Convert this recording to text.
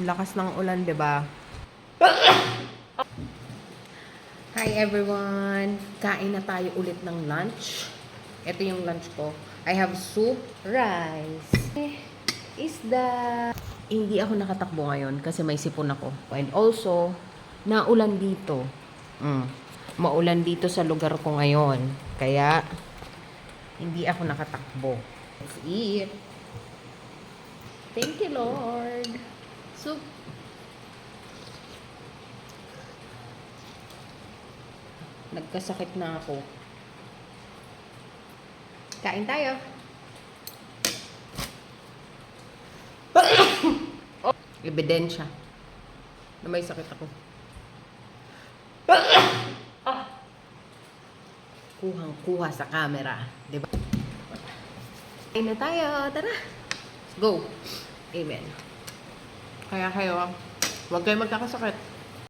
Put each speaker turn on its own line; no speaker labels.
Lakas ng ulan, 'di ba? Hi everyone! Kain na tayo ulit ng lunch. Ito yung lunch ko. I have soup, rice, isda. Hindi ako nakatakbo ngayon kasi may sipon ako. And also, naulan dito. Maulan dito sa lugar ko ngayon. Kaya, hindi ako nakatakbo. Let's eat. Thank you, Lord. Soup. Nagkasakit na ako. Kain tayo. Ebidensya na may sakit ako. Kuhang-kuha sa camera. Diba? Kain na tayo. Tara. Let's go. Amen. Kaya kayo, huwag kayo magkakasakit.